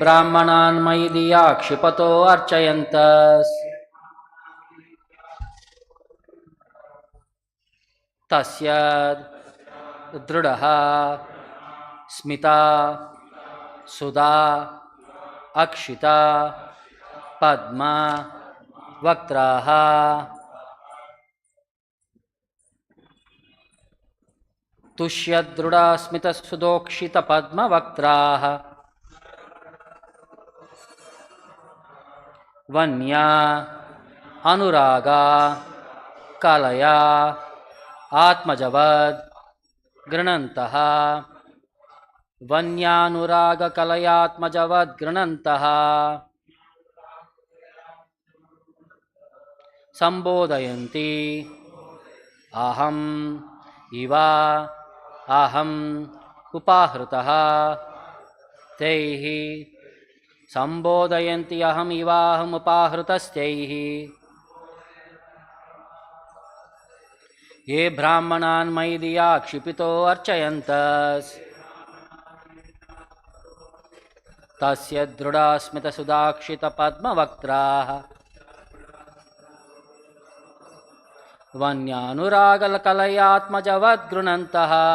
brāhmaṇān mayi diya kshipato archayantas tasyad drudaha smita sudha akshita padma vaktraha tushyadruda smita sudokshita padma vaktraha vanya anuraga kalaya atmajavad granantaha vanyanuraga kalayatmajavad granantaha sambodayanti aham iva aham upahritaha teihi sambodayanti aham iva aham upahritastyaihi ye brāhmaṇān mayi diya kshipito archayantas tasya druda smita sudakshita padma vaktraha vanyanuraga kalayatmajavad grunantaha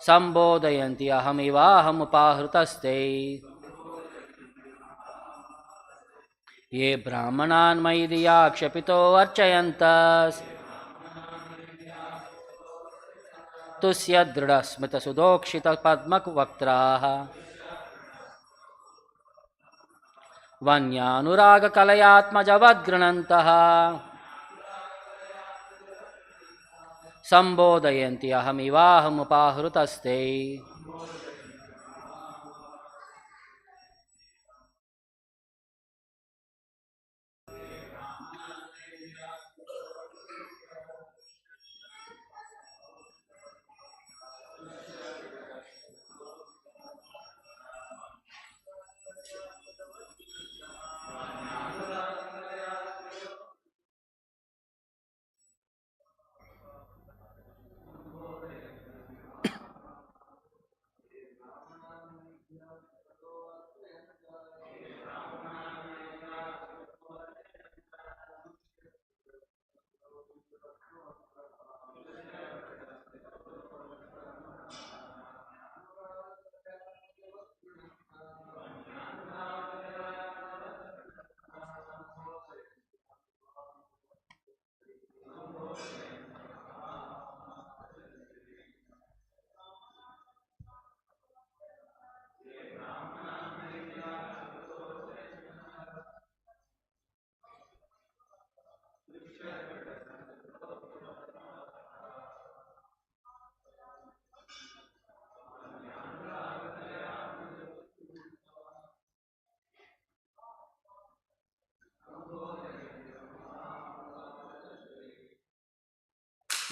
sambodayanti aham ivaham upahritaste ye brāhmaṇān mayi diya kshipito archayantas tusya druda smita sudokshita padma vaktraha vanyanuraga kalayatmajavad granantaha sambodayanti aham ivaham upahritaste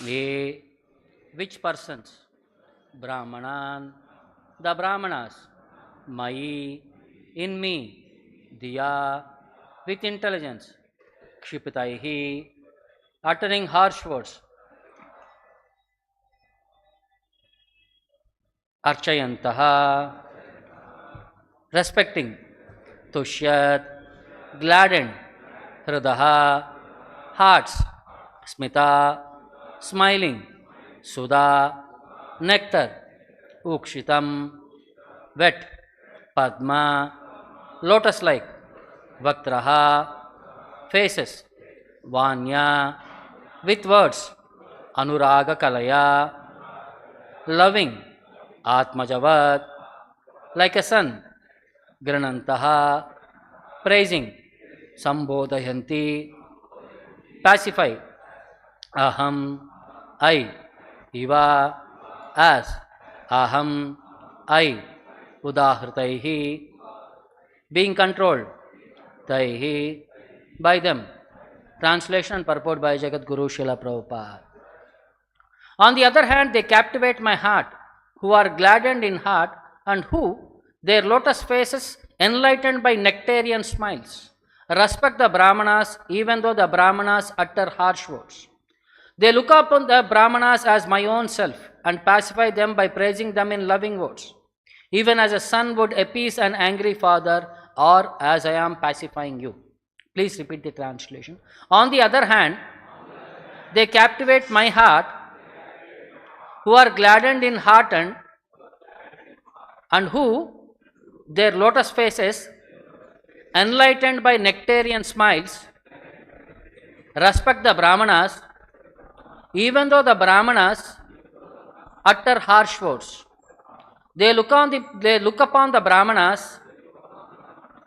ye which persons brāhmaṇān the brāhmanas mayi in me diya with intelligence kshipitaihi uttering harsh words archayantaha respecting tushyat gladdened hridaha hearts smita smiling sudha nectar ukshitam wet padma lotus like vaktraha faces vanya with words anuraga kalaya loving atmajavat like a son granantaha praising sambodayanti pacify aham I iva as aham I udahritaihi being controlled taihi by them. Translation and purport by Jagat Guru Srila Prabhupada. On the other hand, they captivate my heart, who are gladdened in heart and who, their lotus faces enlightened by nectarian smiles, respect the brāhmaṇas even though the brāhmaṇas utter harsh words. They look upon the brāhmaṇas as my own self and pacify them by praising them in loving words. even as a son would appease an angry father, or as I am pacifying you. Please repeat the translation. On the other hand, they captivate my heart, who are gladdened in heart and who, their lotus faces, enlightened by nectarian smiles, respect the brāhmaṇas, even though the brāhmaṇas utter harsh words. They look upon the brāhmaṇas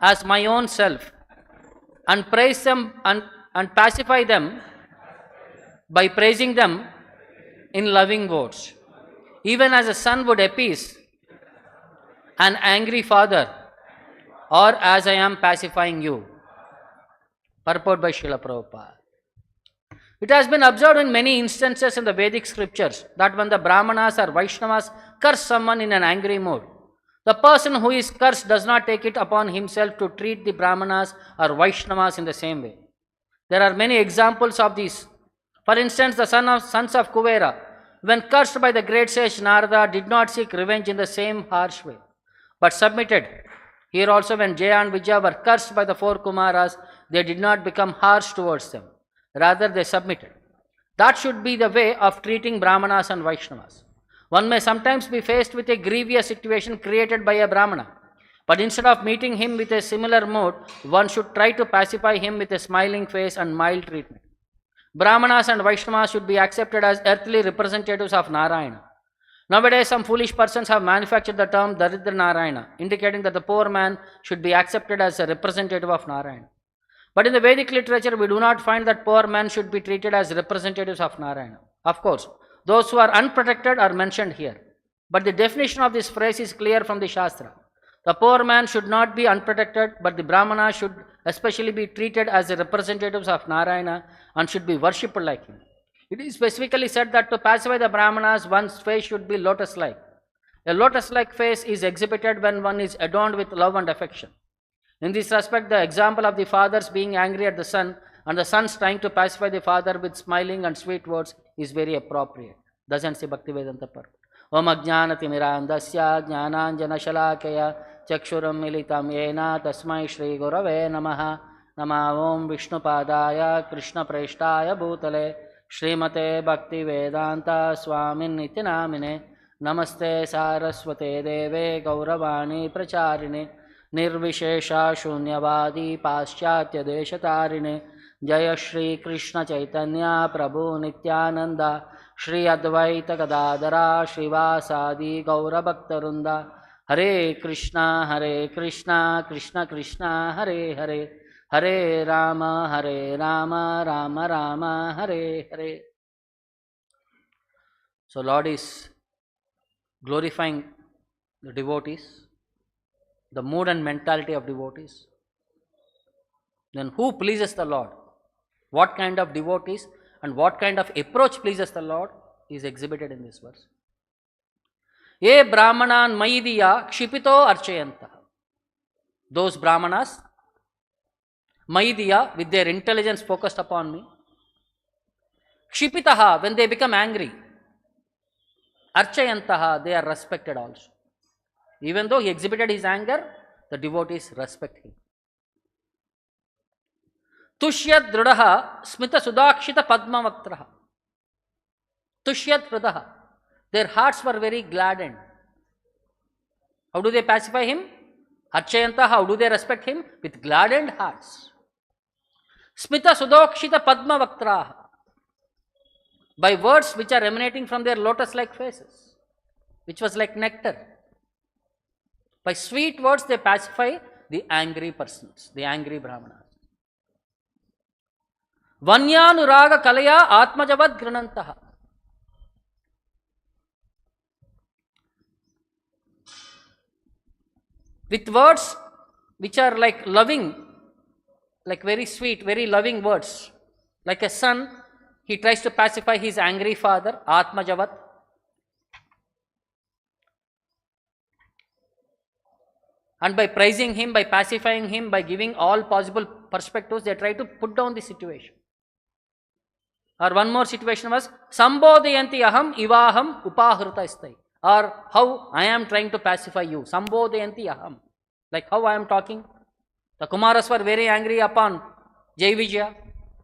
as my own self and praise them and pacify them by praising them in loving words, even as a son would appease an angry father, or as I am pacifying you. Purport by Srila Prabhupada. It has been observed in many instances in the Vedic scriptures that when the Brahmanas or Vaishnavas curse someone in an angry mood, the person who is cursed does not take it upon himself to treat the Brahmanas or Vaishnavas in the same way. There are many examples of these. For instance, the sons of Kuvera, when cursed by the great sage Narada, did not seek revenge in the same harsh way, but submitted. Here also, when Jaya and Vijaya were cursed by the four Kumaras, they did not become harsh towards them. Rather, they submitted. That should be the way of treating Brahmanas and Vaishnavas. One may sometimes be faced with a grievous situation created by a Brahmana, but instead of meeting him with a similar mood, one should try to pacify him with a smiling face and mild treatment. Brahmanas and Vaishnavas should be accepted as earthly representatives of Narayana. Nowadays, some foolish persons have manufactured the term Daridra Narayana, indicating that the poor man should be accepted as a representative of Narayana. But in the Vedic literature, we do not find that poor men should be treated as representatives of Narayana. Of course, those who are unprotected are mentioned here. But the definition of this phrase is clear from the Shastra. The poor man should not be unprotected, but the Brahmana should especially be treated as the representatives of Narayana and should be worshipped like him. It is specifically said that to pacify the Brahmanas, one's face should be lotus-like. A lotus-like face is exhibited when one is adorned with love and affection. In this respect, the example of the fathers being angry at the son and the sons trying to pacify the father with smiling and sweet words is very appropriate. Darshan se Bhaktivedanta Purport. Om ajnanatimirandasya jnananjana shalakaya chakshuram militam yena tasmai shri gurave namaha nama om Vishnu padaya Krishna preshtaya bhutale Srimate Bhaktivedanta Swamin iti namine Namaste Saraswate Deve Gauravani Pracharine Nirvishesha Shunyavadi Paschatya Deshatarine Jaya Shri Krishna Chaitanya Prabhu Nityananda Shri Advaita Gadadara Shrivasadi Gaura Bhaktarunda Hare Krishna Krishna Krishna Hare Hare Hare Rama Rama Rama Hare Hare. So Lord is glorifying the devotees, the mood and mentality of devotees. Then who pleases the Lord? What kind of devotees and what kind of approach pleases the Lord is exhibited in this verse. Ye brahmanan maidiya kshipito archayanta. Those brahmanas, maidiya, with their intelligence focused upon me. Kshipitaha, when they become angry. Archayantaha, they are respected also. Even though he exhibited his anger, the devotees respect him. Tushyat drudaha smita sudakshita padmavaktraha. Tushyat drudaha. Their hearts were very gladdened. How do they pacify him? Archayantaha, how do they respect him? With gladdened hearts. Smita sudakshita padmavaktraha. By words which are emanating from their lotus-like faces, which was like nectar. By sweet words they pacify the angry persons, the angry brahmanas. Vanyanuraga kalaya atmajavad granantaha. With words which are like loving, like very sweet, very loving words. Like a son, he tries to pacify his angry father, atmajavat. And by praising him, by pacifying him, by giving all possible perspectives, they try to put down the situation. Or one more situation was, Sambodhayanti aham ivaham upahruta istai. or how I am trying to pacify you. Sambodhayanti aham. Like how I am talking. The Kumaras were very angry upon Jai Vijaya,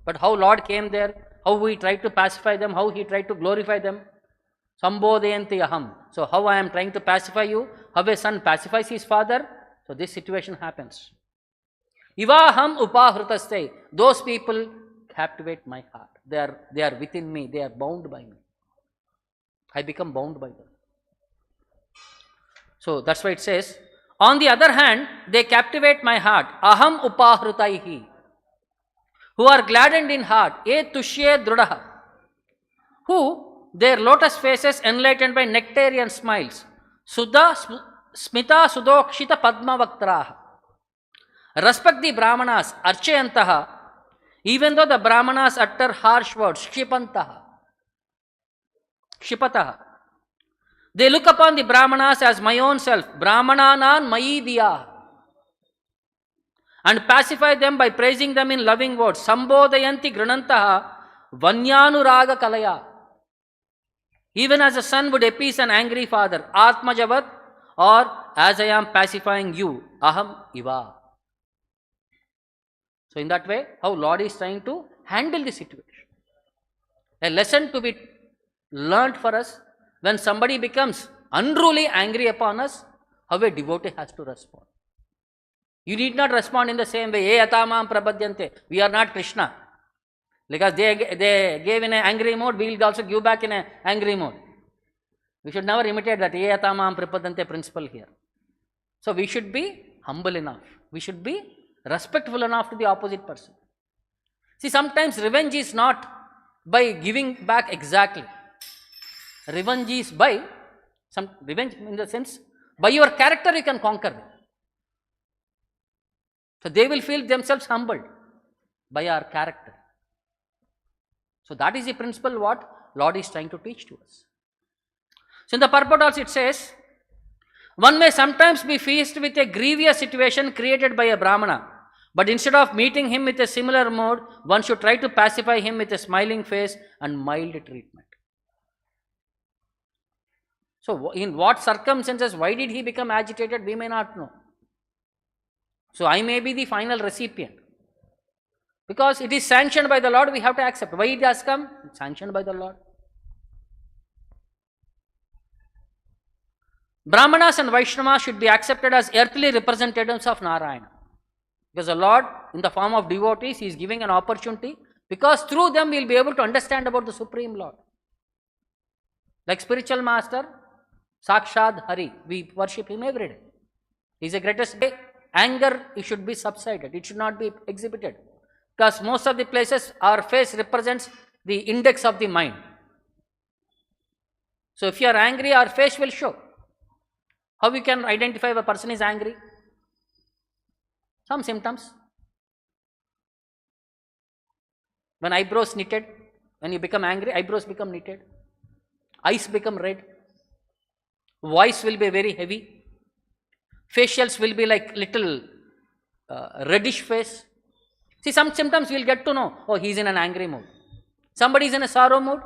but how Lord came there, how he tried to pacify them, how he tried to glorify them. Sambodhayanti aham. So how I am trying to pacify you, how a son pacifies his father. So this situation happens. Ivaham upahrutaste. Those people captivate my heart. They are within me. They are bound by me. I become bound by them. So that's why it says, on the other hand, they captivate my heart. Aham upahrutaihi. Who are gladdened in heart. E tushye drudaha. Who, their lotus faces enlightened by nectarean smiles. Sudha smita sudokshita padma vaktraha. Respect the brāhmaṇas, archayantaha, even though the brāhmaṇas utter harsh words, kshipataha. They look upon the brāhmaṇas as my own self, brāhmaṇānān mayi diya, and pacify them by praising them in loving words. Sambodhayanti granantaha vanyānurāga kalaya. Even as a son would appease an angry father, atmajavat, or as I am pacifying you, aham iva. So in that way, how Lord is trying to handle the situation. A lesson to be learnt for us, when somebody becomes unruly angry upon us, how a devotee has to respond. You need not respond in the same way. E atamam prabhadyante. We are not Krishna. Because they gave in an angry mode, we will also give back in an angry mode. We should never imitate that E atamam prabhadyante principle here. So we should be humble enough. We should be respectful enough to the opposite person. See, sometimes revenge is not by giving back exactly. Revenge is by, revenge in the sense, by your character you can conquer them. So they will feel themselves humbled by our character. So that is the principle what Lord is trying to teach to us. So in the purport also it says, one may sometimes be faced with a grievous situation created by a brāhmana, but instead of meeting him with a similar mode, one should try to pacify him with a smiling face and mild treatment. So in what circumstances, why did he become agitated, we may not know. So I may be the final recipient. Because it is sanctioned by the Lord, we have to accept. Why it has come? It's sanctioned by the Lord. Brahmanas and Vaishnavas should be accepted as earthly representatives of Narayana. Because the Lord, in the form of devotees, He is giving an opportunity, because through them we will be able to understand about the Supreme Lord. Like spiritual master, Sakshad Hari, we worship Him every day. He is the greatest way. Anger, it should be subsided, it should not be exhibited. Because most of the places, our face represents the index of the mind. So if you are angry, our face will show. How we can identify if a person is angry? Some symptoms. When eyebrows knitted, when you become angry, eyebrows become knitted. Eyes become red. Voice will be very heavy. Facials will be like little reddish face. See, some symptoms we will get to know, oh, he is in an angry mood. Somebody is in a sorrow mood.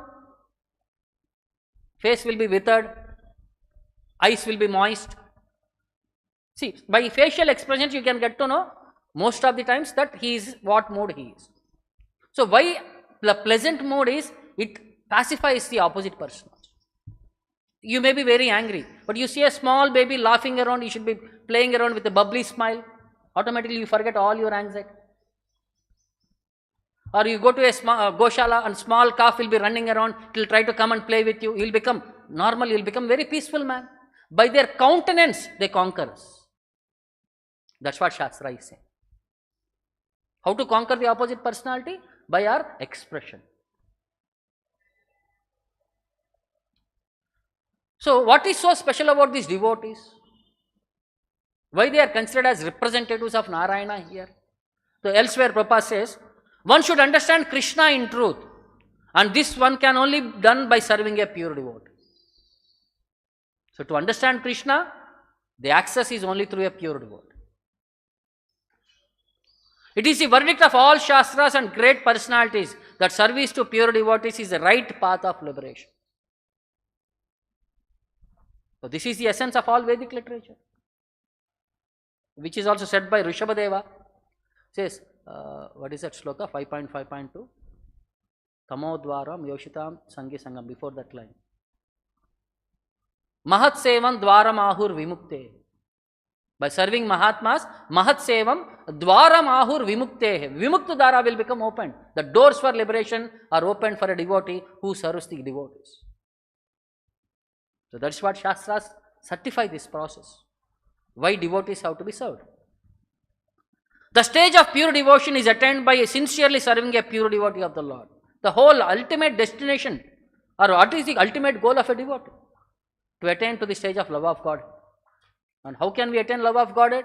Face will be withered. Eyes will be moist. See, by facial expressions you can get to know most of the times that he is what mood he is. So why the pleasant mood is, it pacifies the opposite person. You may be very angry, but you see a small baby laughing around, you should be playing around with a bubbly smile. Automatically you forget all your anxiety. Or you go to a goshala and small calf will be running around, it will try to come and play with you. You will become normal, you will become very peaceful man. By their countenance, they conquer us. That's what Shastra is saying. How to conquer the opposite personality? By our expression. So, what is so special about these devotees? Why they are considered as representatives of Narayana here? So, elsewhere Prabhupada says, one should understand Krishna in truth, and this one can only be done by serving a pure devotee. So, to understand Krishna, the access is only through a pure devotee. It is the verdict of all Shastras and great personalities that service to pure devotees is the right path of liberation. So this is the essence of all Vedic literature, which is also said by Rishabhadeva. Says, what is that sloka? 5.5.2. Tamodvaram Yoshitam Sangi Sangam, before that line. Mahat Sevam Dwaram Ahur Vimukte. By serving Mahatmas, Mahat Sevam Dwaram Ahur Vimukte. Vimukta Dara will become open. The doors for liberation are opened for a devotee who serves the devotees. So that's what Shastras certify this process. Why devotees have to be served. The stage of pure devotion is attained by sincerely serving a pure devotee of the Lord. The whole ultimate destination, or what is the ultimate goal of a devotee? To attain to the stage of love of God. And how can we attain love of Godhead?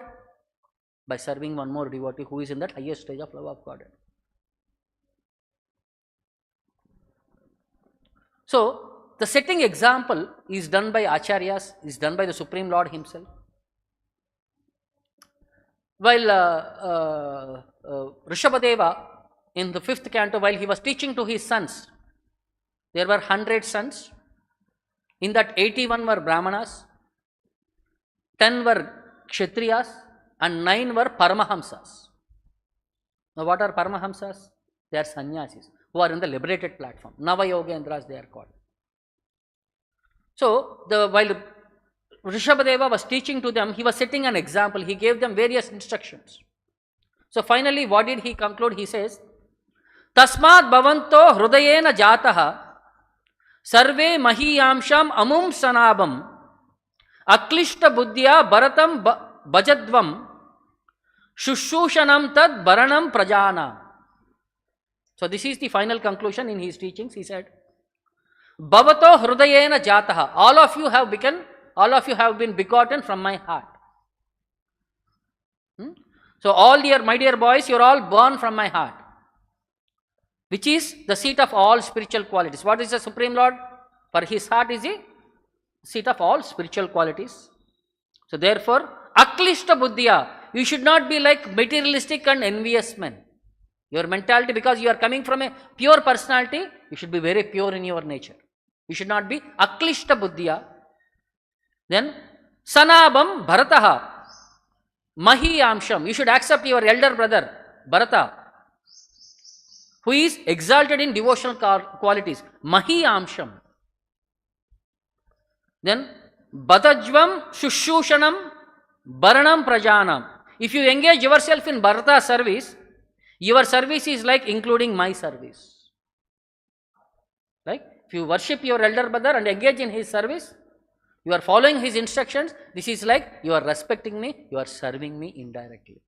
By serving one more devotee who is in that highest stage of love of Godhead. So, the setting example is done by Acharyas, is done by the Supreme Lord Himself. While Rishabhadeva, in the 5th canto, while he was teaching to his sons, there were 100 sons. In that 81 were brāhmaṇas, 10 were kshatriyas, and 9 were paramahamsas. Now what are paramahamsas? They are sannyasis who are in the liberated platform. Navayogendras they are called. So while Rishabhadeva was teaching to them, he was setting an example. He gave them various instructions. So finally, what did he conclude? He says, Tasmat bhavanto hrudayena jataha sarve mahiyamsham amum sanabam aklishta buddhya bharatam bhajadvam shushushanam tad bharanam prajana. So this is the final conclusion in his teachings. He said, Bhavato hrudayena jataha. All of you have been begotten from my heart. So all my dear boys, you are all born from my heart, which is the seat of all spiritual qualities. What is the Supreme Lord? For his heart is the seat of all spiritual qualities. So therefore, aklishta buddhya, you should not be like materialistic and envious men. Your mentality, because you are coming from a pure personality, you should be very pure in your nature. You should not be aklishta buddhya. Then, sanabam bharataha, mahiyamsham, you should accept your elder brother, Bharata, who is exalted in devotional qualities, mahiyamsham. Then, badajvam shushushanam bharanam prajanam. If you engage yourself in Bharata service, your service is like including my service. Like, if you worship your elder brother and engage in his service, you are following his instructions, this is like you are respecting me, you are serving me indirectly.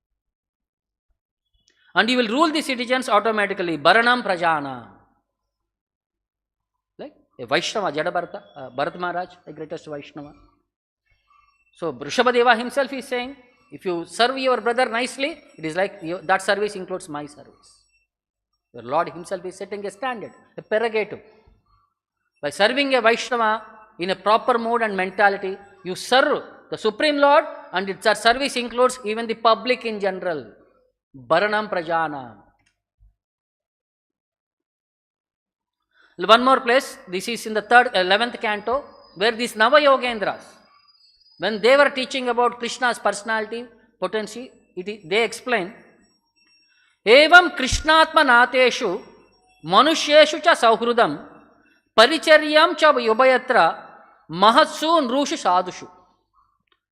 And you will rule the citizens automatically. Bharanam prajana. Like a Vaishnava, Jada Bharat Maharaj, the greatest Vaishnava. So Rishabhadeva himself is saying, if you serve your brother nicely, it is like that service includes my service. Your Lord himself is setting a standard, a prerogative. By serving a Vaishnava in a proper mood and mentality, you serve the Supreme Lord, and its service includes even the public in general. Bharanam prajana. One more place, this is in the 11th canto, where these Navayogendras, when they were teaching about Krishna's personality, potency, they explain, Evam Krishnatma nateshu manusheshu cha sauhrudam paricharyam cha yubayatra mahatsu nrushu sadhushu.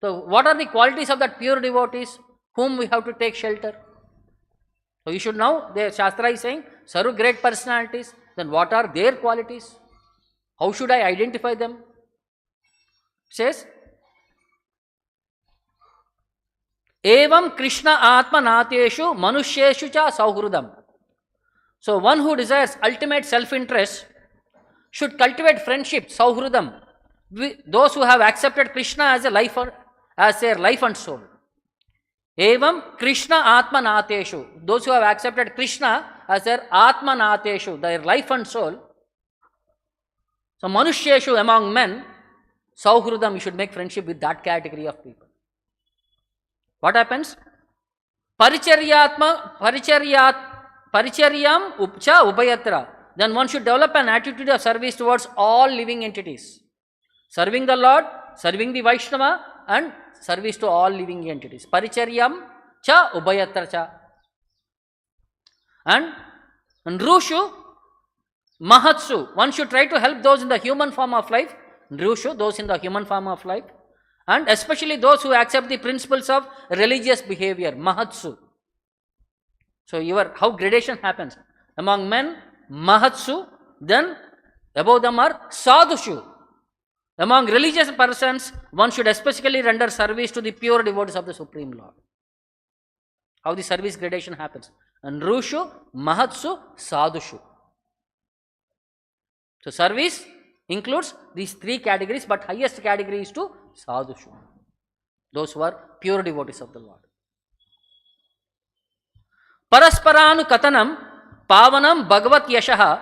So what are the qualities of that pure devotees whom we have to take shelter? So you should know, the Shastra is saying, serve great personalities, then what are their qualities? How should I identify them? Says, Evam Krishna Atma Nateshu Manusheshu Cha Sauhrudam. So one who desires ultimate self-interest should cultivate friendship, Sauhrudam, with those who have accepted Krishna as their life and soul. Evam Krishna Atma Nateshu. Those who have accepted Krishna as their Atma Nateshu, their life and soul. So Manusheshu, among men, Sauhrudam, you should make friendship with that category of people. What happens? Paricharyam upcha ubayatra. Then one should develop an attitude of service towards all living entities. Serving the Lord Serving the Vaishnava and service to all living entities. Paricharyam cha ubhayatra cha. And Nrushu Mahatsu, one should try to help those in the human form of life. Nrushu, those in the human form of life. And especially those who accept the principles of religious behavior. Mahatsu. So how gradation happens. Among men, Mahatsu, then above them are Sadhushu. Among religious persons, one should especially render service to the pure devotees of the Supreme Lord. How the service gradation happens. Nrushu, Mahatsu, Sadhushu. So service includes these three categories, but highest category is to Sadhushu. Those who are pure devotees of the Lord. Parasparanu katanam pavanam bhagavat yashaha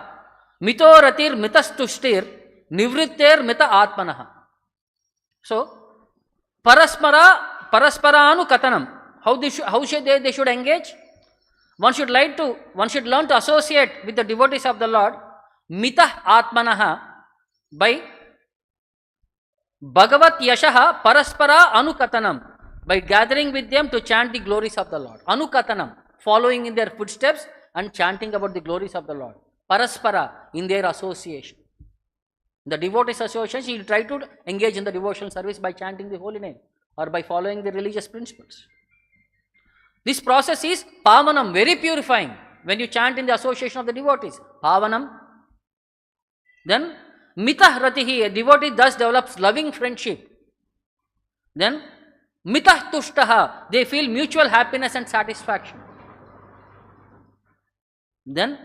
mitoratir mitastushtir nivrittir mita atmanaha. So parasparanu katanam. How should they should engage? One should learn to associate with the devotees of the Lord. Mita atmanaha, by Bhagavat Yashaha Paraspara Anukatanam, by gathering with them to chant the glories of the Lord. Anukatanam, following in their footsteps and chanting about the glories of the Lord. Paraspara, in their association. The devotees association, you will try to engage in the devotional service by chanting the holy name or by following the religious principles. This process is Pavanam, very purifying. When you chant in the association of the devotees, Pavanam. Then Mitah Ratihi, a devotee thus develops loving friendship. Then Mitah Tushtaha, they feel mutual happiness and satisfaction. Then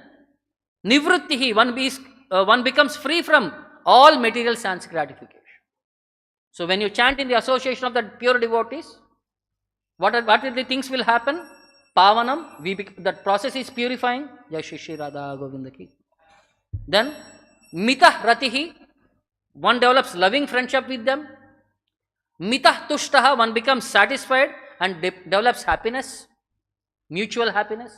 Nivrittihi, one becomes free from all material sense gratification. So when you chant in the association of the pure devotees, what are the things will happen? Pavanam, that process is purifying. Jai Shri Shri Radha Govinda Ki. Then Mitah Ratihi, one develops loving friendship with them. Mitah Tushtaha, one becomes satisfied and develops happiness, mutual happiness.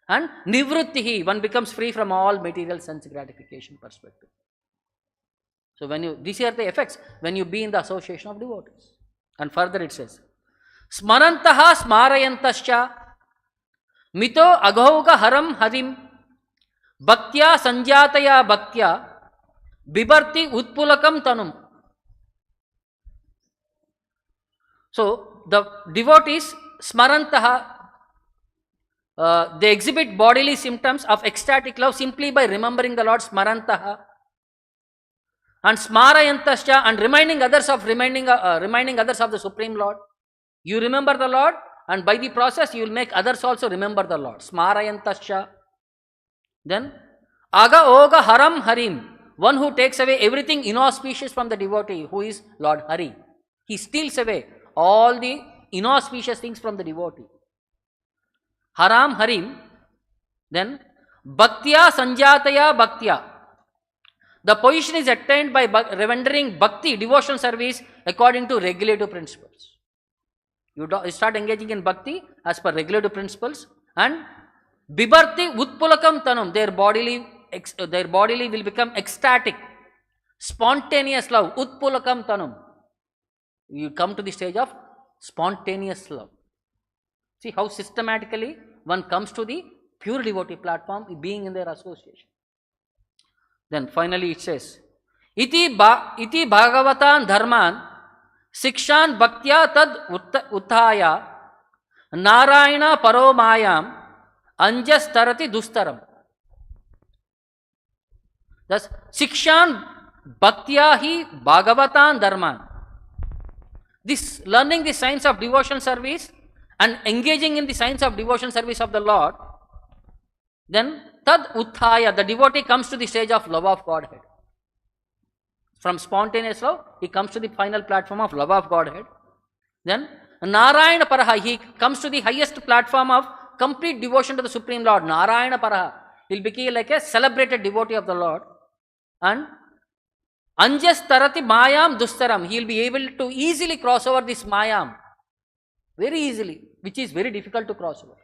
And Nivrittihi, one becomes free from all material sense gratification perspective. So these are the effects when you be in the association of devotees. And further it says, Smarantaha smarayantascha mito aghauga haram harim Bhaktya sanjataya bhaktya bibarti utpulakam tanum. So the devotees smarantaha, they exhibit bodily symptoms of ecstatic love simply by remembering the Lord. Smarantaha. And smarayantascha, and reminding others of the Supreme Lord. You remember the Lord, and by the process you will make others also remember the Lord. Smarayantascha. Then Aga Oga Haram Harim, one who takes away everything inauspicious from the devotee, who is Lord Hari. He steals away all the inauspicious things from the devotee. Haram Harim. Then Bhaktya Sanjataya Bhaktya, the position is attained by rendering bhakti, devotional service, according to regulative principles. You start engaging in bhakti as per regulative principles, and Bibarti Utpulakam Tanum, their bodily will become ecstatic, spontaneous love. Utpulakam Tanum. You come to the stage of spontaneous love. See how systematically one comes to the pure devotee platform, being in their association. Then finally it says, Iti Bhagavatan Dharman Sikshan Bhaktya Tad Uttaya Narayana Paromayam Anjas Tarati Dustaram. Thus, Sikshan Bhaktya hi Bhagavatan Dharman. This learning the science of devotion service and engaging in the science of devotion service of the Lord, then Tad Uttaya, the devotee comes to the stage of love of Godhead. From spontaneous love, he comes to the final platform of love of Godhead. Then Narayana Paraha, he comes to the highest platform of complete devotion to the Supreme Lord. Narayana Paraha, he will become like a celebrated devotee of the Lord. And Anjas Tarati Mayam Dustaram, he will be able to easily cross over this Mayam. Very easily, which is very difficult to cross over.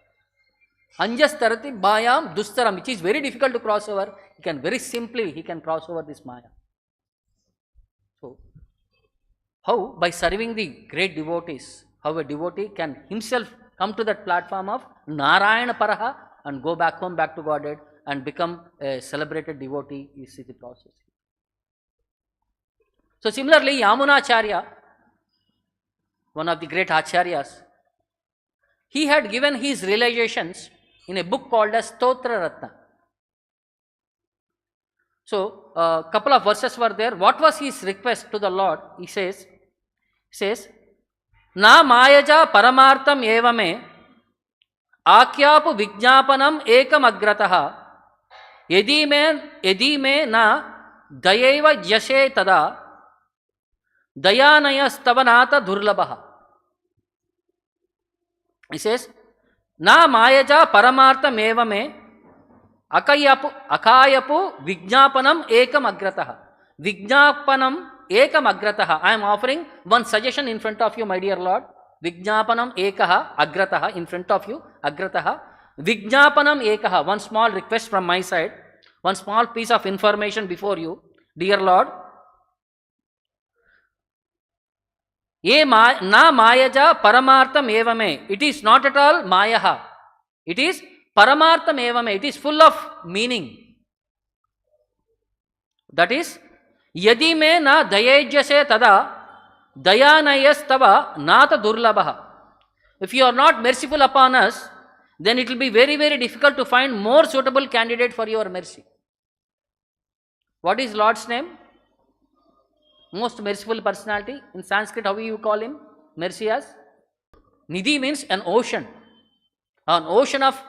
Anjas Tarati Mayam Dustaram, which is very difficult to cross over. He can very simply, cross over this Maya. So, How? By serving the great devotees. How a devotee can himself come to that platform of Narayana Paraha and go back home, back to Godhead and become a celebrated devotee. You see the process. So similarly, Yamunacharya, one of the great acharyas, he had given his realizations in a book called as Stotra Ratna. So, a couple of verses were there. What was his request to the Lord? He says, Na mayaja paramartham evame akyapu vijnapanam ekam agrataha yadi me na dayeva jashe tada dayanaya stavanata durlabaha. He says, Na mayaja paramartham evame akayapu vijnapanam ekam agrataha. Vijnapanam ekam agrataha. I am offering one suggestion in front of you, my dear Lord. Vijnapanam ekaha agrataha, in front of you, agrataha. Vijnapanam ekaha, one small request from my side, one small piece of information before you, dear Lord. Na mayaja paramartham evame. It is not at all mayaha. It is paramartham evame. It is full of meaning. That is, yadi me na dayajyase tada dayanayastava nata durlabaha. If you are not merciful upon us, then it will be very, very difficult to find more suitable candidate for your mercy. What is Lord's name? Most merciful personality. In Sanskrit, how you call him? Mercy as? Nidhi means an ocean of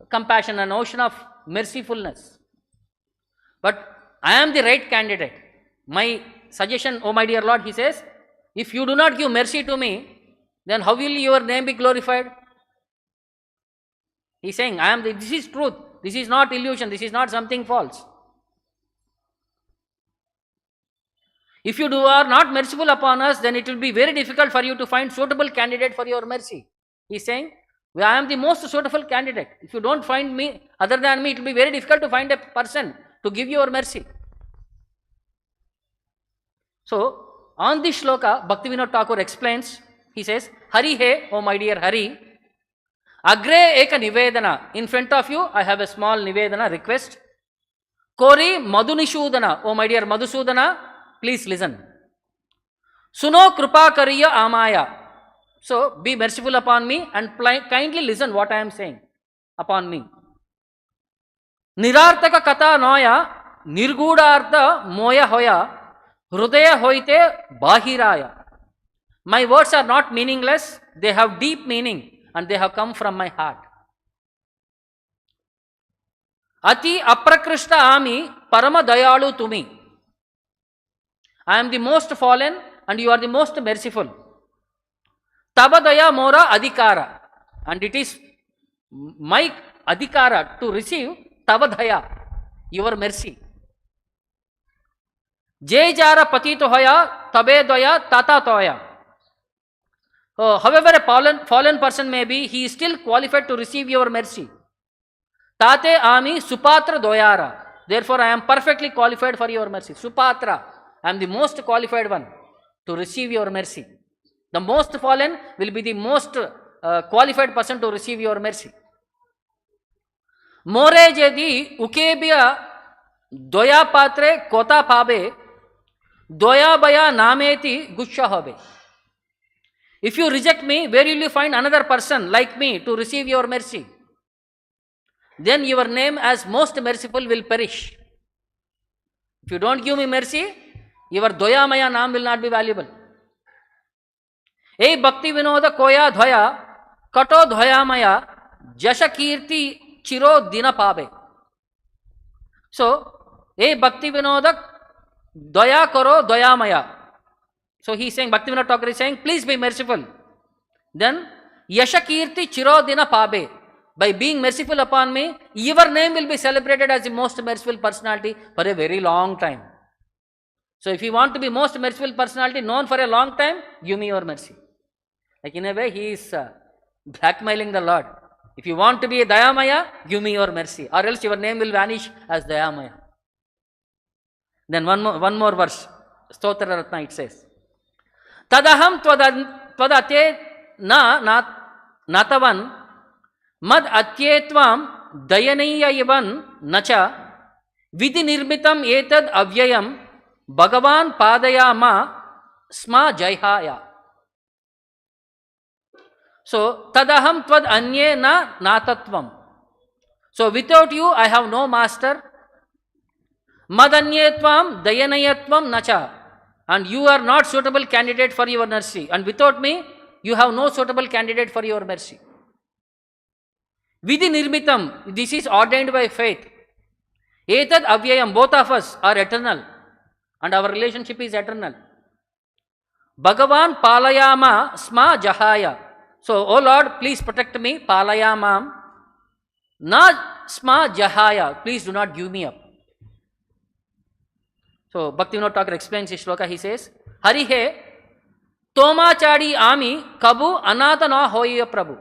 compassion, an ocean of mercifulness. But I am the right candidate. My suggestion, oh my dear Lord, he says, if you do not give mercy to me, then how will your name be glorified? He is saying, this is truth, this is not illusion, this is not something false. If you are not merciful upon us, then it will be very difficult for you to find suitable candidate for your mercy. He is saying, I am the most suitable candidate. If you don't find me, other than me, it will be very difficult to find a person to give your mercy. So, on this shloka, Bhaktivinoda Thakur explains, he says, Hari he, oh my dear Hari, agre eka nivedana. In front of you, I have a small nivedana request. Kori madunishudana, oh my dear Madhusudana, please listen. Suno kripa kariya amaya. So, be merciful upon me and kindly listen what I am saying upon me. Nirartaka kata noya, nirgudartha moya hoya, hrudaya hoite bahiraya. My words are not meaningless, they have deep meaning and they have come from my heart. Ati aprakrishta ami parama dayalu tumi. I am the most fallen and you are the most merciful. Tabadaya mora adhikara. And it is my adhikara to receive tabadaya, your mercy. Jai jara patito hoya, tabe doya, tata toya. However a fallen person may be, he is still qualified to receive your mercy. Tate ami supatra doyara. Therefore I am perfectly qualified for your mercy. Supatra. I am the most qualified one to receive your mercy. The most fallen will be the most qualified person to receive your mercy. More jadi ukebya doya patre kota pabe doya baya nameti gusha hobe. If you reject me, where will you find another person like me to receive your mercy? Then your name as most merciful will perish. If you don't give me mercy, your doyamaya naam will not be valuable. Hey bhakti vinoda koya dhoya, kato dhoyamaya, jasha kirti chiro dina pabe. So, hey bhakti vinoda doya karo doyamaya. So he is saying, Bhaktivinoda Thakur is saying, please be merciful. Then, yasha kirti chiro dina pabe. By being merciful upon me, your name will be celebrated as the most merciful personality for a very long time. So if you want to be most merciful personality known for a long time, give me your mercy. Like in a way, he is blackmailing the Lord. If you want to be a Dayamaya, give me your mercy, or else your name will vanish as Dayamaya. Then one more verse, Stotra Ratna, it says, Tadaham twadate natavan mad atyetvam dayaniya ivan nacha vidhi nirmitam etad avyayam Bhagavan padayama sma jayhaya. So, tadaham tvad anye na natatvam. So, without you, I have no master. Madanyetvam dayanayatvam nacha. And you are not suitable candidate for your mercy. And without me, you have no suitable candidate for your mercy. Vidhi nirmitam, this is ordained by faith. Etad avyayam, both of us are eternal. And our relationship is eternal. Bhagavan palayama sma jahaya. So, O Lord, please protect me. Palayamam. Na sma jahaya. Please do not give me up. So, Bhaktivinoda Thakur explains this shloka. He says, Harihe tomachadi ami kabu anata na hoya prabhu.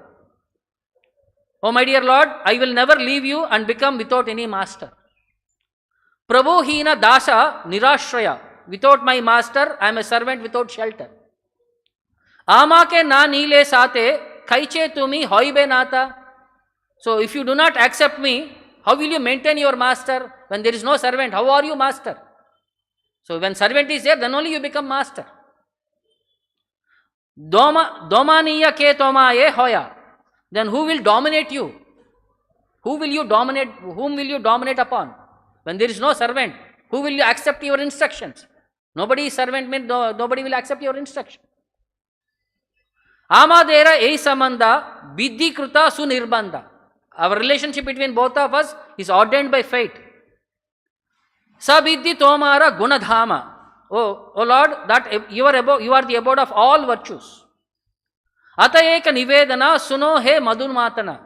Oh my dear Lord, I will never leave you and become without any master. Prabhu hina dasa nirashraya. Without my master, I am a servant without shelter. Amake na nile sate kaiche tumi hoibe nata. So if you do not accept me, how will you maintain your master? When there is no servant, how are you master? So when servant is there, then only you become master. Domaniya ke tomaye hoya. Then who will dominate you? Whom will you dominate upon? When there is no servant, who will you accept your instructions? Nobody is servant means nobody will accept your instruction. Amadera ei samanda vidhi kruta sunirbanda. Our relationship between both of us is ordained by fate. Sabidhi tomara gunadhama. Oh Lord, that you are the abode of all virtues. Atayeka nivedana suno he madhurmatana.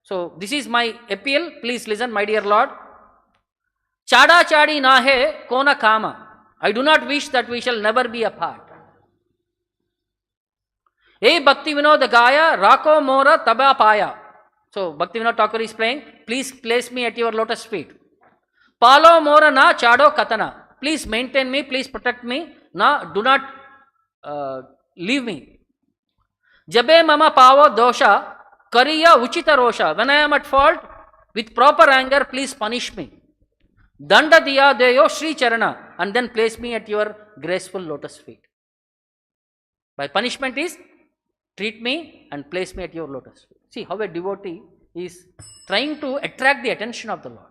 So this is my appeal. Please listen, my dear Lord. Chada chadi nahe kona kama. I do not wish that we shall never be apart. Hey Bhakti Vinod Gaya Rako Mora Taba Paya. So Bhakti Vinod Thakur is playing. Please place me at your lotus feet. Palo Mora na Chado Katana. Please maintain me. Please protect me. Do not leave me. Jabe Mama Pavo Dosha Kariya Uchita Rosha. When I am at fault, with proper anger, please punish me. Danda Diya Deyo Sri Charana. And then place me at your graceful lotus feet. By punishment is treat me and place me at your lotus feet. See how a devotee is trying to attract the attention of the Lord.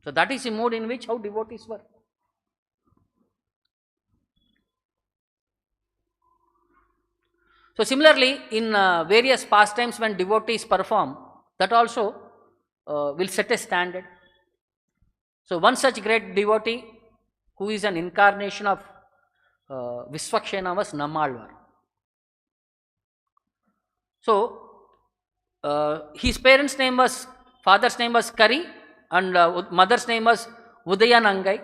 So that is the mode in which how devotees work. So similarly, in various pastimes when devotees perform, that also will set a standard. So one such great devotee who is an incarnation of Visvakshena was Nammalvar. So his father's name was Kari and mother's name was Udayanangai.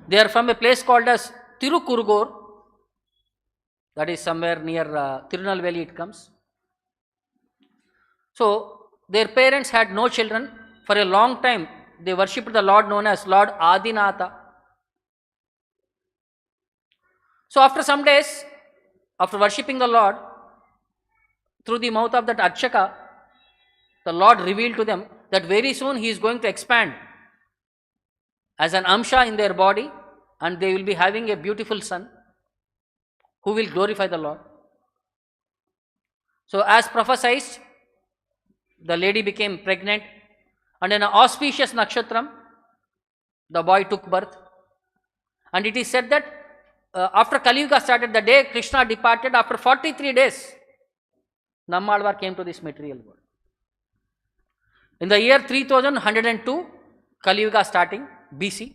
They are from a place called as Tirukurgur. That is somewhere near Tirunelveli it comes. So their parents had no children. For a long time they worshipped the Lord known as Lord Adinatha. So after some days, after worshipping the Lord, through the mouth of that Archaka, the Lord revealed to them that very soon He is going to expand as an Amsha in their body and they will be having a beautiful son who will glorify the Lord. So as prophesied, the lady became pregnant and in an auspicious nakshatram, the boy took birth. And it is said that after Kali Yuga started, the day Krishna departed, after 43 days, Nammalvar came to this material world. In the year 3102, Kali Yuga starting, BC,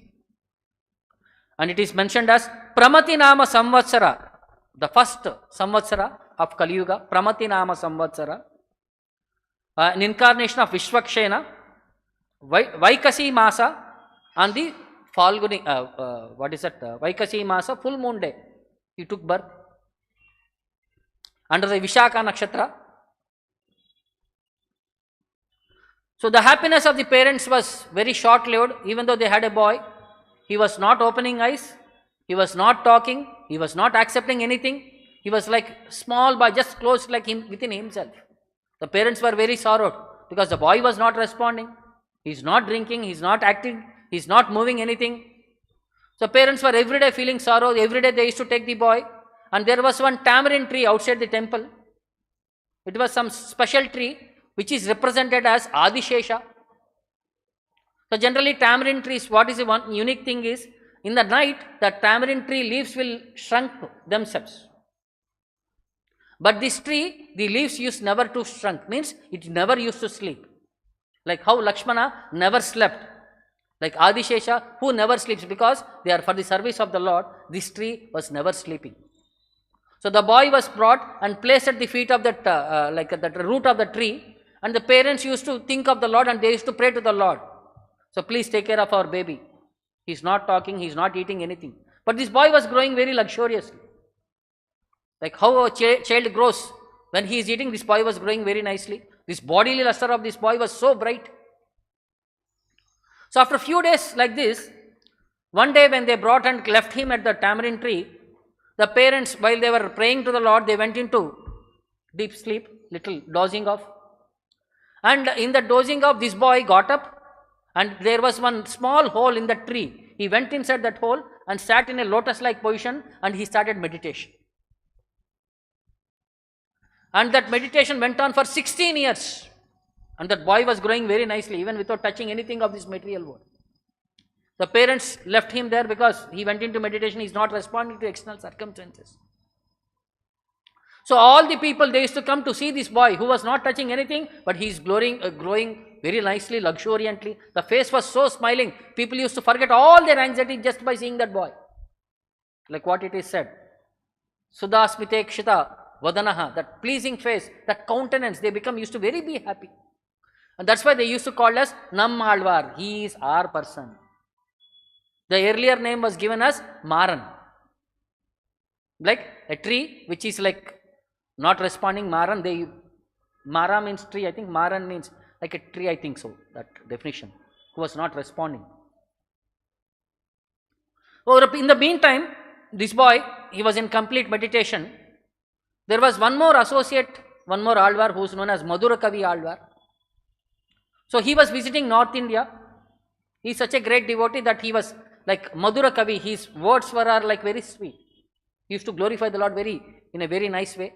and it is mentioned as Pramati Nama Samvatsara, the first Samvatsara of Kali Yuga, Pramati Nama Samvatsara, an incarnation of Vishvakshena, Vaikasi Masa, on the Falguni, Vaikasi Masa, full moon day, he took birth under the Vishaka Nakshatra. So the happiness of the parents was very short-lived. Even though they had a boy, he was not opening eyes, He was not talking, he was not accepting anything. He was like small boy, just closed like him within himself. The parents were very sorrowed because the boy was not responding. He's not drinking, he's not acting, he's not moving anything. So parents were every day feeling sorrow. Every day they used to take the boy. And there was one tamarind tree outside the temple. It was some special tree which is represented as Adishesha. So generally tamarind trees, what is the one unique thing is, in the night the tamarind tree leaves will shrunk themselves. But this tree, the leaves used never to shrunk, means it never used to sleep. Like how Lakshmana never slept. Like Adishesha, who never sleeps because they are for the service of the Lord, this tree was never sleeping. So the boy was brought and placed at the feet of that, the root of the tree, and the parents used to think of the Lord and they used to pray to the Lord. So please take care of our baby. He's not talking, he's not eating anything. But this boy was growing very luxuriously. Like how a child grows, when he is eating, this boy was growing very nicely. This bodily luster of this boy was so bright. So after a few days like this, one day when they brought and left him at the tamarind tree, the parents, while they were praying to the Lord, they went into deep sleep, little dozing off. And in the dozing off, this boy got up and there was one small hole in the tree. He went inside that hole and sat in a lotus-like position and he started meditation. And that meditation went on for 16 years. And that boy was growing very nicely, even without touching anything of this material world. The parents left him there because he went into meditation, he is not responding to external circumstances. So all the people, they used to come to see this boy who was not touching anything, but he is growing very nicely, luxuriantly. The face was so smiling, people used to forget all their anxiety just by seeing that boy. Like what it is said, Sudasmite Kshita Vadanaha, that pleasing face, that countenance, they used to very be happy. And that's why they used to call us Nammalvar, he is our person. The earlier name was given as Maran. Like a tree which is like not responding, Maran, Mara means tree, I think Maran means like a tree, I think so, that definition, who was not responding. In the meantime, this boy, he was in complete meditation. There was one more associate, one more Alvar who is known as Madhurakavi Alvar. So he was visiting North India. He is such a great devotee that he was like Madhurakavi, his words were like very sweet. He used to glorify the Lord in a very nice way.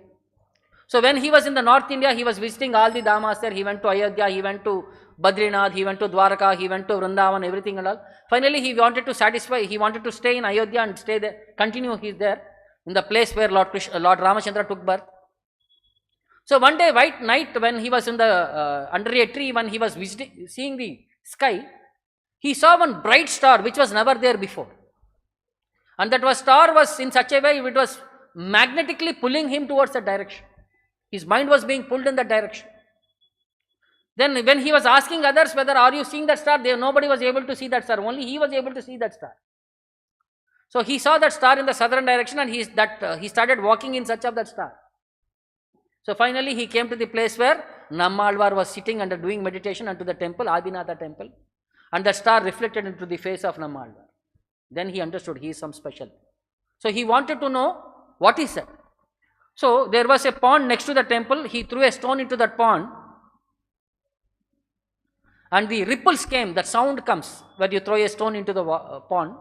So when he was in the North India, he was visiting all the Dhammas there. He went to Ayodhya, he went to Badrinath, he went to Dwaraka, he went to Vrindavan, everything and all. Finally, he wanted to stay in Ayodhya and stay there, continue there, in the place where Lord Ramachandra took birth. So one day, white night, when he was in the under a tree, when he was seeing the sky, he saw one bright star which was never there before. And that star was in such a way, it was magnetically pulling him towards that direction. His mind was being pulled in that direction. Then when he was asking others whether are you seeing that star, nobody was able to see that star. Only he was able to see that star. So he saw that star in the southern direction and he started walking in search of that star. So finally he came to the place where Nammalvar was sitting and doing meditation unto the temple, Adinatha temple. And the star reflected into the face of Nammalvar. Then he understood he is some special. So he wanted to know what is that. So there was a pond next to the temple. He threw a stone into that pond. And the ripples came, that sound comes when you throw a stone into the pond.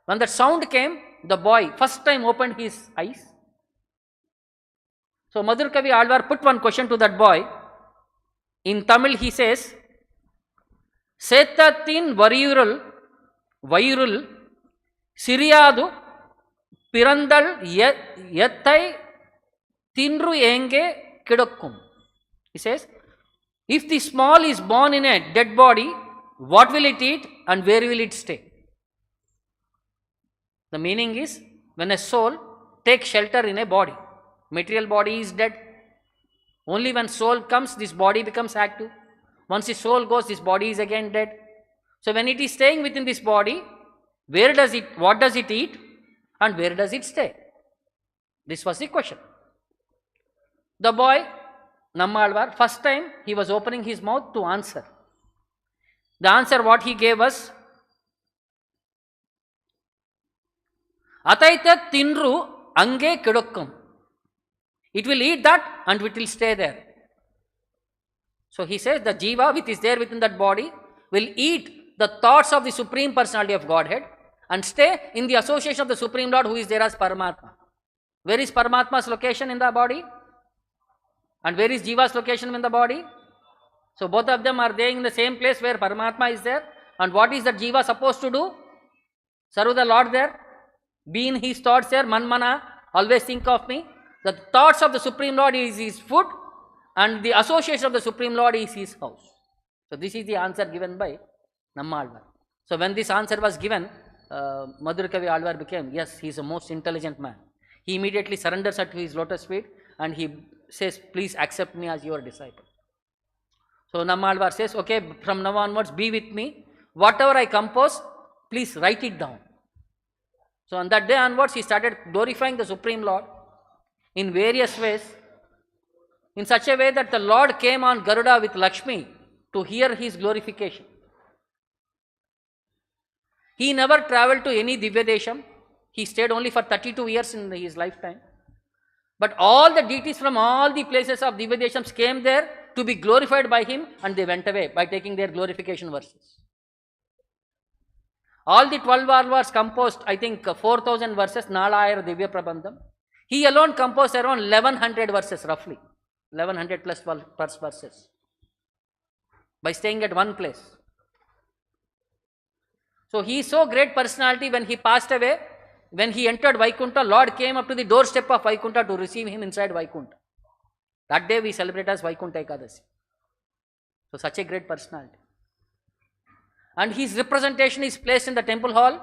When that sound came, the boy first time opened his eyes. So Madhurakavi Alvar put one question to that boy. In Tamil he says, Setatin Vairul Siriyadu Pirandal Yettai Tinru Enge Kidokkum. He says, if the small is born in a dead body, what will it eat and where will it stay? The meaning is, when a soul takes shelter in a body, material body is dead. Only when soul comes, this body becomes active. Once the soul goes, this body is again dead. So when it is staying within this body, what does it eat and where does it stay? This was the question. The boy, Nammalvar, first time he was opening his mouth to answer. The answer what he gave was, Ataita tinru ange kedokkum. It will eat that and it will stay there. So he says the jiva which is there within that body will eat the thoughts of the Supreme Personality of Godhead and stay in the association of the Supreme Lord who is there as Paramatma. Where is Paramatma's location in the body? And where is Jiva's location in the body? So both of them are there in the same place where Paramatma is there. And what is that Jiva supposed to do? Serve the Lord there. Be in his thoughts there. Manmana, always think of me. The thoughts of the Supreme Lord is his food and the association of the Supreme Lord is his house. So this is the answer given by Nammalvar. So when this answer was given, Madhurakavi Alvar became, yes, he is the most intelligent man. He immediately surrenders at his lotus feet and he says, please accept me as your disciple. So Nammalvar says, okay, from now onwards be with me. Whatever I compose, please write it down. So on that day onwards, he started glorifying the Supreme Lord in various ways, in such a way that the Lord came on Garuda with Lakshmi to hear his glorification. He never travelled to any Divya Desham. He stayed only for 32 years in his lifetime. But all the deities from all the places of Divya Deshams came there to be glorified by him and they went away by taking their glorification verses. All the 12 Alvars composed, I think, 4,000 verses, Nalayar Divya Prabandham. He alone composed around 1100 verses roughly, 1100 plus verses by staying at one place. So he is so great personality. When he passed away, when he entered Vaikuntha, Lord came up to the doorstep of Vaikuntha to receive him inside Vaikuntha. That day we celebrate as Vaikuntha Ekadasi. So such a great personality. And his representation is placed in the temple hall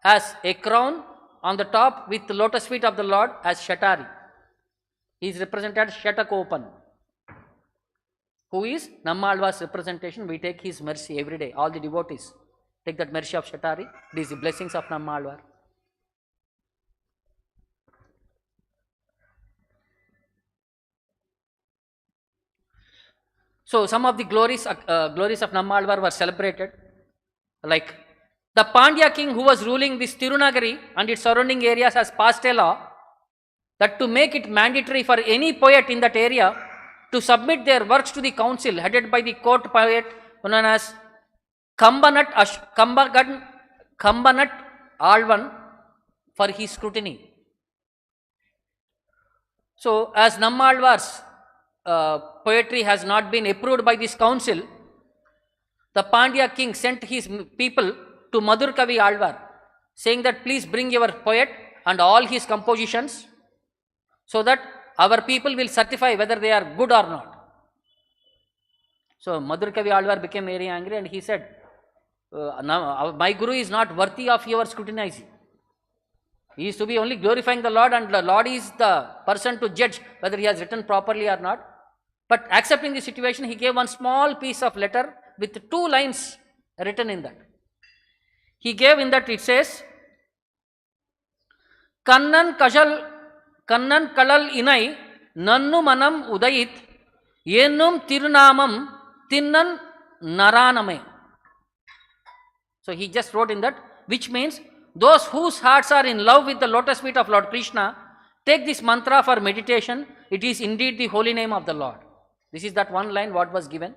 as a crown on the top with the lotus feet of the Lord as Shatari. He is represented as Shatakopan, who is Nammalvar's representation. We take his mercy every day. All the devotees take that mercy of Shatari. These are the blessings of Nammalvar. So some of the glories of Nammalvar were celebrated, like the Pandya king who was ruling this Tirunagari and its surrounding areas has passed a law that to make it mandatory for any poet in that area to submit their works to the council headed by the court poet known as Kambanat Alvan for his scrutiny. So as Nammalvar's poetry has not been approved by this council, the Pandya king sent his people to Madhurakavi Alvar saying that please bring your poet and all his compositions so that our people will certify whether they are good or not. So Madhurakavi Alvar became very angry and he said, my guru is not worthy of your scrutinizing. He is to be only glorifying the Lord and the Lord is the person to judge whether he has written properly or not. But accepting the situation, he gave one small piece of letter with 2 lines written in that. He gave in that, it says, Kannan kalal inai nannu manam udayit yenum tirunamam tinnan naraname. So he just wrote in that, which means those whose hearts are in love with the lotus feet of Lord Krishna, take this mantra for meditation. It is indeed the holy name of the Lord. This is that one line what was given.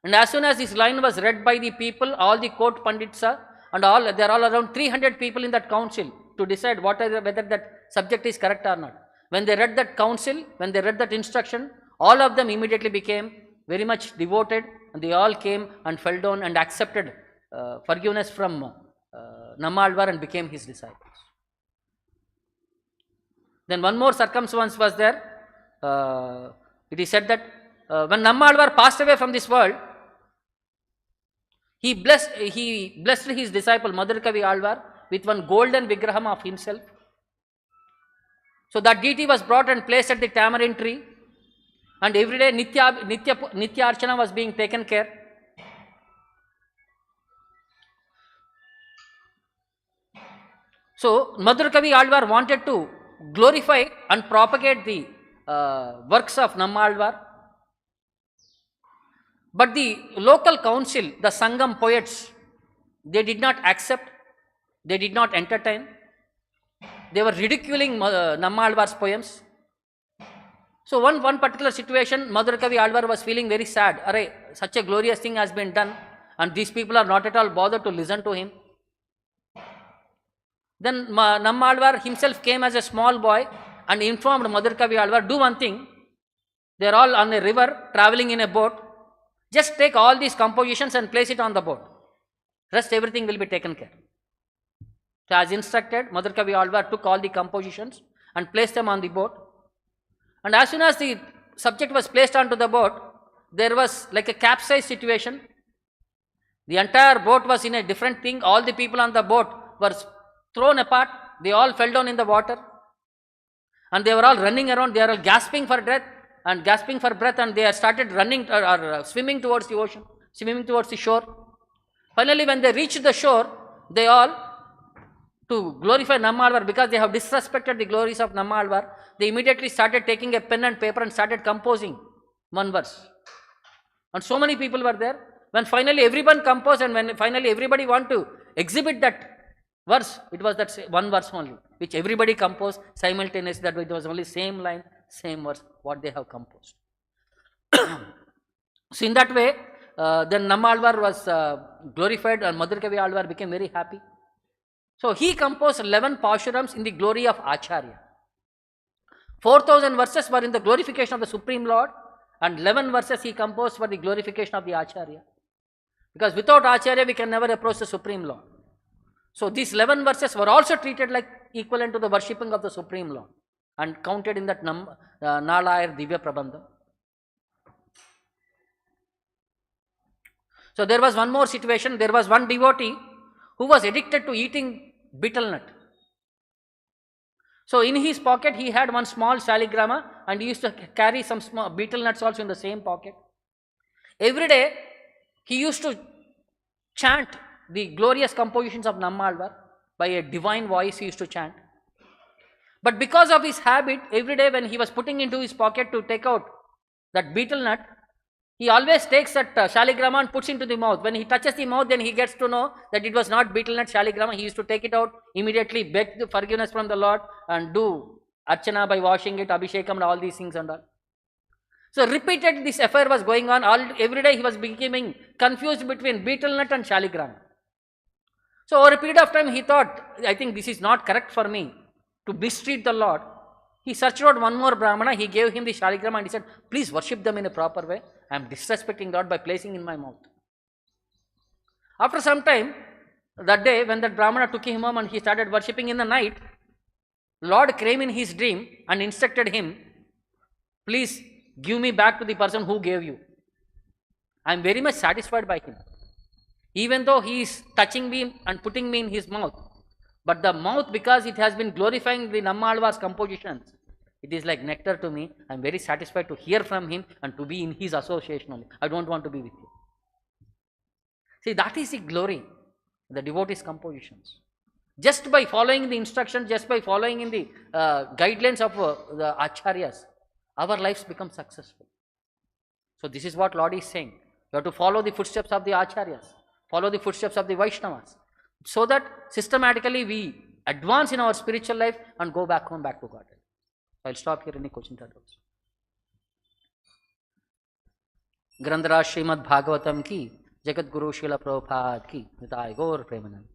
And as soon as this line was read by the people, all the court pandits and all, there are all around 300 people in that council to decide whether that subject is correct or not. When they read that council, when they read that instruction, all of them immediately became very much devoted and they all came and fell down and accepted forgiveness from Nammalvar and became his disciples. Then one more circumstance was there. It is said that when Nammalvar passed away from this world, he blessed his disciple Madhurakavi Alvar with one golden vigraham of himself. So that deity was brought and placed at the tamarind tree, and every day Nitya Archana was being taken care. So Madhurakavi Alvar wanted to glorify and propagate the works of Nammalvar. But the local council, the Sangam poets, they did not accept, they did not entertain. they were ridiculing Nammalvar's poems. So one particular situation, Madhurakavi Alvar was feeling very sad. Array, such a glorious thing has been done and these people are not at all bothered to listen to him. Then Nammalvar himself came as a small boy and informed Madhurakavi Alvar, do one thing, they are all on a river traveling in a boat, just take all these compositions and place it on the boat. Rest everything will be taken care. So as instructed, Madhurakavi Alvar took all the compositions and placed them on the boat. And as soon as the subject was placed onto the boat, there was like a capsized situation. The entire boat was in a different thing. All the people on the boat were thrown apart. They all fell down in the water. And they were all running around. They are all gasping for breath and they started running or swimming towards the ocean, swimming towards the shore. Finally, when they reached the shore, they all, to glorify Nammalvar, because they have disrespected the glories of Nammalvar, they immediately started taking a pen and paper and started composing one verse. And so many people were there. When finally everyone composed and when finally everybody wanted to exhibit that verse, it was that one verse only, which everybody composed simultaneously. That it was only same line, same verse, what they have composed. So in that way, then Nammalvar was glorified and Madhurakavi Alvar became very happy. So he composed 11 Pashurams in the glory of Acharya. 4,000 verses were in the glorification of the Supreme Lord and 11 verses he composed for the glorification of the Acharya. Because without Acharya we can never approach the Supreme Lord. So these 11 verses were also treated like equivalent to the worshipping of the Supreme Lord and counted in that Nalayar Divya Prabandha. So there was one more situation. There was one devotee who was addicted to eating betel nut. So in his pocket he had one small shaligrama and he used to carry some small betel nuts also in the same pocket. Every day he used to chant the glorious compositions of Nammalvar by a divine voice he used to chant. But because of his habit, every day when he was putting into his pocket to take out that betel nut, he always takes that shaligrama and puts into the mouth. When he touches the mouth, then he gets to know that it was not betel nut shaligrama. He used to take it out, immediately beg the forgiveness from the Lord and do archana by washing it, abhishekam and all these things and all. So repeated this affair was going on. Every day he was becoming confused between betel nut and shaligrama. So over a period of time he thought, I think this is not correct for me to mistreat the Lord. He searched out one more brahmana, he gave him the shaligrama and he said, please worship them in a proper way. I am disrespecting God by placing in my mouth. After some time, that day when that brahmana took him home and he started worshipping in the night, Lord came in his dream and instructed him, please give me back to the person who gave you. I am very much satisfied by him. Even though he is touching me and putting me in his mouth, but the mouth, because it has been glorifying the Nammalvar's compositions, it is like nectar to me. I am very satisfied to hear from him and to be in his association only. I don't want to be with you. See, that is the glory, the devotees' compositions. Just by following the instructions, just by following in the guidelines of the acharyas, our lives become successful. So this is what Lord is saying. You have to follow the footsteps of the acharyas, follow the footsteps of the Vaishnavas, so that systematically we advance in our spiritual life and go back home, back to Godhead. I'll stop here. Any questions or doubts? ग्रंथराज Shrimad Bhagavatam की, जगत गुरु श्रील प्रभुपाद की, निताय गौर प्रेमानंद।